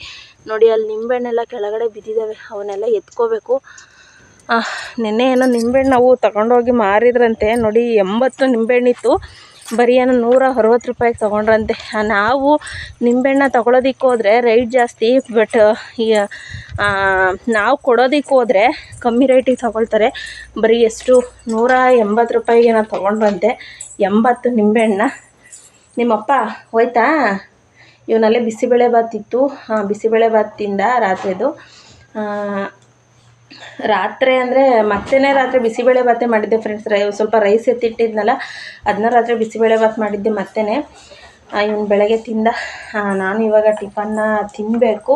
ನೋಡಿ ಅಲ್ಲಿ ನಿಂಬೆಹಣ್ಣೆಲ್ಲ ಕೆಳಗಡೆ ಬಿದ್ದಿದ್ದಾವೆ, ಅವನ್ನೆಲ್ಲ ಎತ್ಕೋಬೇಕು. ನೆನ್ನೆ ಏನೋ ನಿಂಬೆಹಣ್ಣು ನಾವು ತಗೊಂಡೋಗಿ ಮಾರಿದ್ರಂತೆ ನೋಡಿ, 80 ನಿಂಬೆಹಣ್ಣಿತ್ತು, ಬರೀ ಏನೋ 160 ರೂಪಾಯಿಗೆ ತೊಗೊಂಡ್ರಂತೆ. ನಾವು ನಿಂಬೆಹಣ್ಣ ತೊಗೊಳೋದಿಕ್ಕೆ ಹೋದರೆ ರೇಟ್ ಜಾಸ್ತಿ, ಬಟ್ ನಾವು ಕೊಡೋದಿಕ್ಕೆ ಹೋದರೆ ಕಮ್ಮಿ ರೇಟಿಗೆ ತೊಗೊಳ್ತಾರೆ. ಬರೀ ಎಷ್ಟು 180 ರೂಪಾಯಿಗೆ ನಾವು ತೊಗೊಂಡ್ರಂತೆ 80 ನಿಂಬೆಹಣ್ಣ. ನಿಮ್ಮಪ್ಪ ಹೋಯ್ತಾ? ಇವನಲ್ಲೇ ಬಿಸಿಬೇಳೆಭಾತ್ ಇತ್ತು, ಬಿಸಿಬೇಳೆಭಾತ್ ತಿಂದ ರಾತ್ರಿದು. ರಾತ್ರಿ ಅಂದರೆ ಮತ್ತೇ ರಾತ್ರಿ ಬಿಸಿಬೇಳೆಭಾತೆ ಮಾಡಿದ್ದೆ ಫ್ರೆಂಡ್ಸ್. ಸ್ವಲ್ಪ ರೈಸ್ ಎತ್ತಿಟ್ಟಿದ್ನಲ್ಲ, ಅದನ್ನ ರಾತ್ರಿ ಬಿಸಿಬೇಳೆಭಾತ್ ಮಾಡಿದ್ದೆ ಮತ್ತೇ. ಇವನು ಬೆಳಗ್ಗೆ ತಿಂದ. ನಾನು ಇವಾಗ ಟಿಫನ್ನ ತಿನ್ನಬೇಕು.